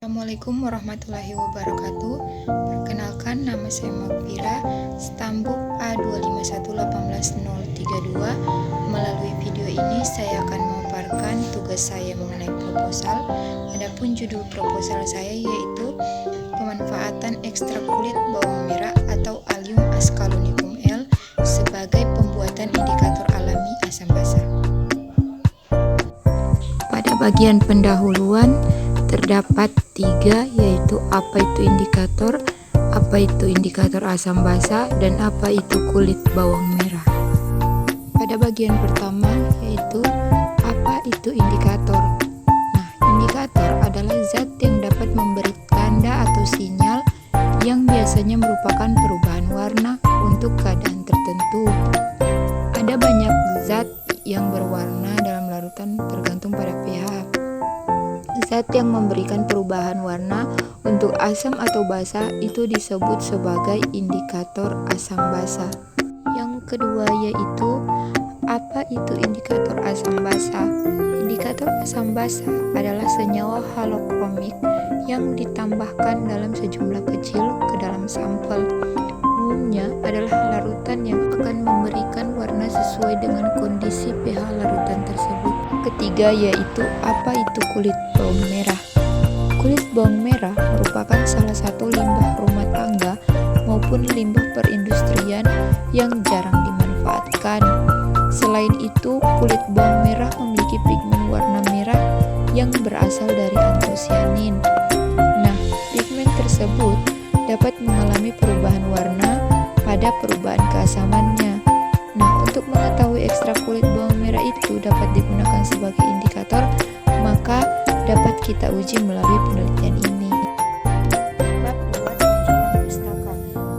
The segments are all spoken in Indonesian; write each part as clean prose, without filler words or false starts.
Assalamualaikum warahmatullahi wabarakatuh. Perkenalkan, nama saya Mokfira, stambuk A25181032. Melalui video ini saya akan memaparkan tugas saya mengenai proposal. Adapun judul proposal saya yaitu pemanfaatan ekstrak kulit bawang merah atau Allium ascalonicum L sebagai pembuatan indikator alami asam basa. Pada bagian pendahuluan terdapat 3, yaitu apa itu indikator asam basa, dan apa itu kulit bawang merah. Pada bagian pertama yaitu apa itu indikator. Nah, indikator adalah zat yang dapat memberi tanda atau sinyal yang biasanya merupakan perubahan warna untuk keadaan tertentu. Ada banyak zat yang berwarna dalam larutan tergantung pada pH. Zat yang memberikan perubahan warna untuk asam atau basa itu disebut sebagai indikator asam basa. Yang kedua yaitu apa itu indikator asam basa. Indikator asam basa adalah senyawa halokromik yang ditambahkan dalam sejumlah kecil ke dalam sampel. Umumnya adalah larutan yang akan memberikan warna sesuai dengan kondisi pH larutan tersebut. Ketiga yaitu apa itu kulit bawang merah. Kulit bawang merah merupakan salah satu limbah rumah tangga maupun limbah perindustrian yang jarang dimanfaatkan. Selain itu, kulit bawang merah memiliki pigmen warna merah yang berasal dari antosianin. Nah, pigmen tersebut dapat mengalami perubahan warna pada perubahan keasamannya. Nah, untuk mengetahui ekstrak kulit bawang merah itu dapat digunakan sebagai indikator, maka dapat kita uji melalui penelitian ini. Bab 2, tinjauan pustaka.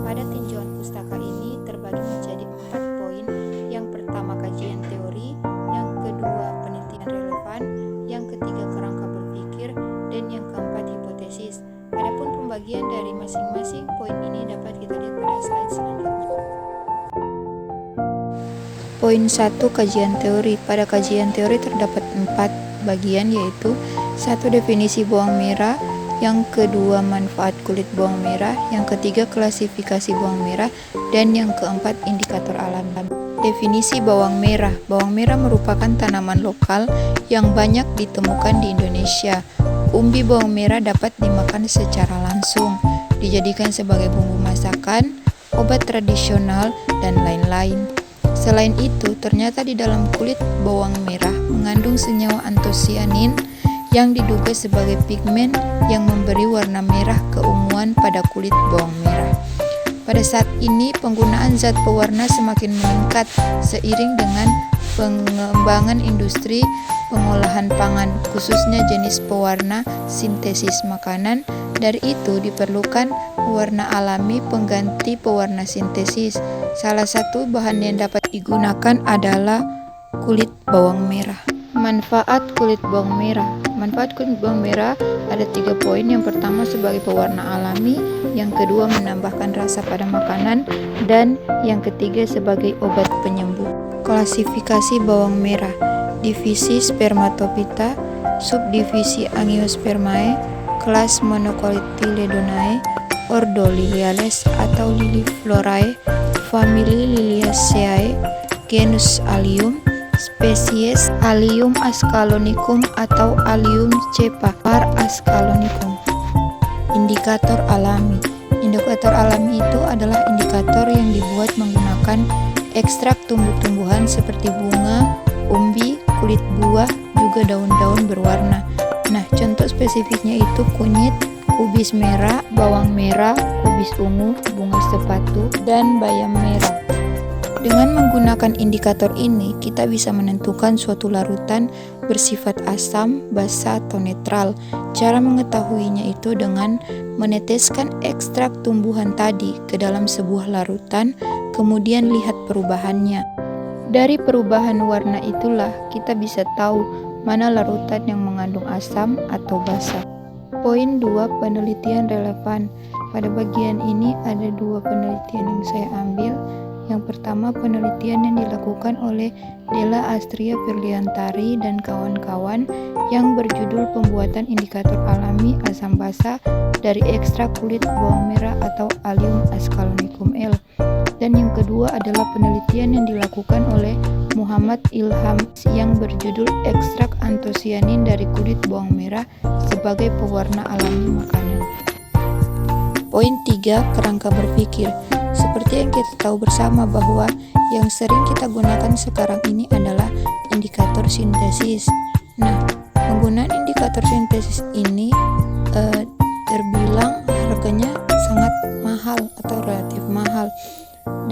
Pada tinjauan pustaka ini terbagi menjadi 4 poin. Yang pertama kajian teori, yang kedua penelitian relevan, yang ketiga kerangka berpikir, dan yang keempat hipotesis. Adapun pembagian dari masing-masing poin ini dapat kita lihat pada slide selanjutnya. Poin 1, kajian teori. Pada kajian teori terdapat 4 bagian, yaitu 1. Definisi bawang merah, yang kedua manfaat kulit bawang merah, yang ketiga klasifikasi bawang merah, dan yang keempat indikator alami. Definisi bawang merah. Bawang merah merupakan tanaman lokal yang banyak ditemukan di Indonesia. Umbi bawang merah dapat dimakan secara langsung, dijadikan sebagai bumbu masakan, obat tradisional, dan lain-lain. Selain itu, ternyata di dalam kulit bawang merah mengandung senyawa antosianin yang diduga sebagai pigmen yang memberi warna merah keunguan pada kulit bawang merah. Pada saat ini, penggunaan zat pewarna semakin meningkat seiring dengan pengembangan industri pengolahan pangan, khususnya jenis pewarna sintesis makanan. Dari itu diperlukan pewarna alami pengganti pewarna sintesis. Salah satu bahan yang dapat digunakan adalah kulit bawang merah. Manfaat kulit bawang merah. Manfaat kulit bawang merah ada 3 poin. Yang pertama sebagai pewarna alami, yang kedua menambahkan rasa pada makanan, dan yang ketiga sebagai obat penyembuh. Klasifikasi bawang merah. Divisi Spermatophyta, subdivisi Angiospermae, kelas Monocotyledonae, ordo Liliales atau Liliflorae, famili Liliaceae, genus Allium, spesies Allium ascalonicum atau Allium cepa, var ascalonicum. Indikator alami. Indikator alami itu adalah indikator yang dibuat menggunakan ekstrak tumbuh-tumbuhan seperti bunga, umbi, kulit buah, juga daun-daun berwarna. Nah, contoh spesifiknya itu kunyit, kubis merah, bawang merah, kubis ungu, bunga sepatu, dan bayam merah. Dengan menggunakan indikator ini, kita bisa menentukan suatu larutan bersifat asam, basa, atau netral. Cara mengetahuinya itu dengan meneteskan ekstrak tumbuhan tadi ke dalam sebuah larutan, kemudian lihat perubahannya. Dari perubahan warna itulah kita bisa tahu mana larutan yang mengandung asam atau basa. Poin 2, penelitian relevan. Pada bagian ini ada 2 penelitian yang saya ambil. Yang pertama, penelitian yang dilakukan oleh Della Astria Firliantari dan kawan-kawan yang berjudul pembuatan indikator alami asam basa dari ekstrak kulit bawang merah atau Allium ascalonicum L. Dan yang kedua adalah penelitian yang dilakukan oleh Muhammad Ilham yang berjudul ekstrak antosianin dari kulit bawang merah sebagai pewarna alami makanan. Poin 3, kerangka berpikir. Seperti yang kita tahu bersama bahwa yang sering kita gunakan sekarang ini adalah indikator sintesis. Nah, penggunaan indikator sintesis ini terbilang harganya sangat mahal atau relatif mahal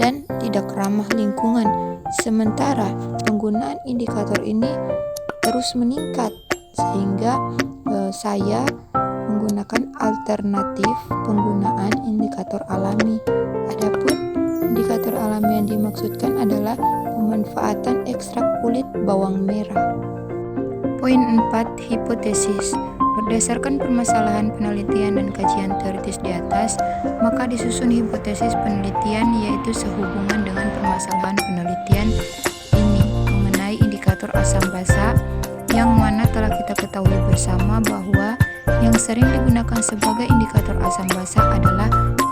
dan tidak ramah lingkungan. Sementara penggunaan indikator ini terus meningkat sehingga saya menggunakan alternatif penggunaan indikator alami. Adapun indikator alami yang dimaksudkan adalah pemanfaatan ekstrak kulit bawang merah. Poin 4, hipotesis. Berdasarkan permasalahan penelitian dan kajian teoritis di atas, maka disusun hipotesis penelitian yaitu sehubungan dengan permasalahan penelitian ini mengenai indikator asam basa, yang mana telah kita ketahui bersama bahwa yang sering digunakan sebagai indikator asam basa adalah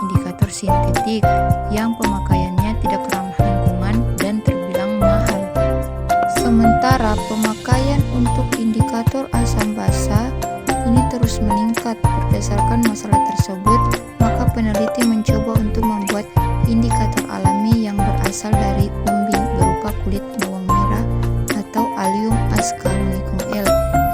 indikator sintetik yang pemakaiannya tidak ramah lingkungan dan terbilang mahal. Sementara pemakaian untuk indikator asam basa ini terus meningkat. Berdasarkan masalah tersebut, maka peneliti mencoba untuk membuat indikator alami yang berasal dari umbi berupa kulit bawang merah atau Allium ascalonicum L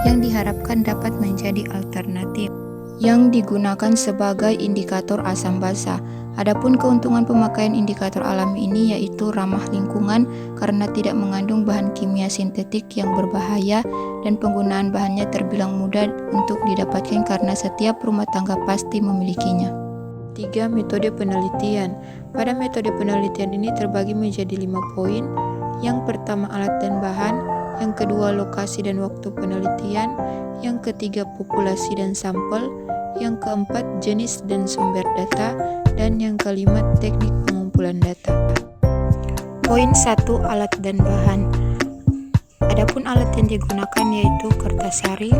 yang diharapkan dapat menjadi alternatif yang digunakan sebagai indikator asam basa. Adapun keuntungan pemakaian indikator alami ini yaitu ramah lingkungan karena tidak mengandung bahan kimia sintetik yang berbahaya dan penggunaan bahannya terbilang mudah untuk didapatkan karena setiap rumah tangga pasti memilikinya. 3. Metode penelitian. Pada metode penelitian ini terbagi menjadi 5 poin. Yang pertama, alat dan bahan. Yang kedua, lokasi dan waktu penelitian. Yang ketiga, populasi dan sampel. Yang keempat, jenis dan sumber data. Dan yang kelima, teknik pengumpulan data. Poin 1, alat dan bahan. Adapun alat yang digunakan yaitu kertas saring,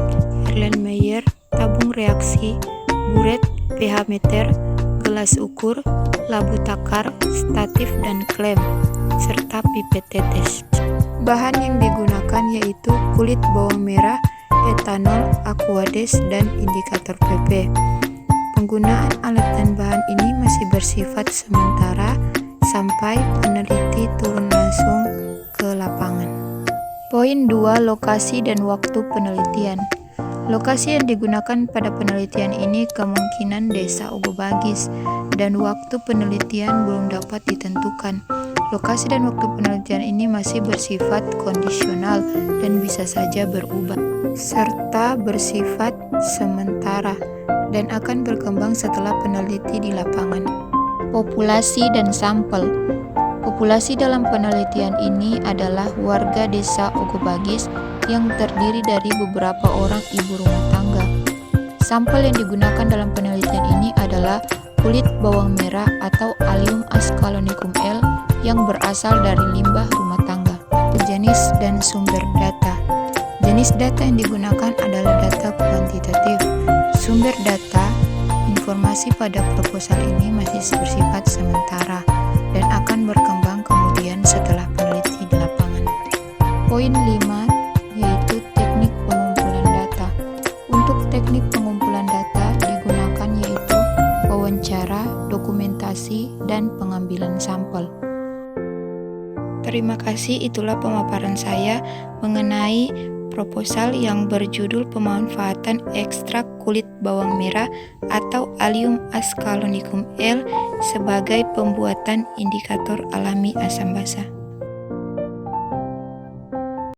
Erlenmeyer, tabung reaksi, buret, pH meter, gelas ukur, labu takar, statif dan klem, serta pipet tetes. Bahan yang digunakan yaitu kulit bawang merah, etanol, aquades, dan indikator pp. Penggunaan alat dan bahan ini masih bersifat sementara sampai peneliti turun langsung ke lapangan. Poin 2, lokasi dan waktu penelitian. Lokasi yang digunakan pada penelitian ini kemungkinan desa Ogobagis dan waktu penelitian belum dapat ditentukan. Lokasi dan waktu penelitian ini masih bersifat kondisional dan bisa saja berubah, serta bersifat sementara dan akan berkembang setelah peneliti di lapangan. Populasi dan sampel. Populasi dalam penelitian ini adalah warga desa Ogobagis yang terdiri dari beberapa orang ibu rumah tangga. Sampel yang digunakan dalam penelitian ini adalah kulit bawang merah atau Allium ascalonicum L yang berasal dari limbah rumah tangga. Jenis dan sumber data. Jenis data yang digunakan adalah data kuantitatif. Sumber data, informasi pada proposal ini masih bersifat sementara dan akan berkembang kemudian setelah peneliti di lapangan. Poin 5 yaitu teknik pengumpulan data. Untuk teknik pengumpulan data digunakan yaitu wawancara, dokumentasi, dan pengambilan sampel. Terima kasih, itulah pemaparan saya mengenai proposal yang berjudul pemanfaatan ekstrak kulit bawang merah atau Allium ascalonicum L sebagai pembuatan indikator alami asam basa.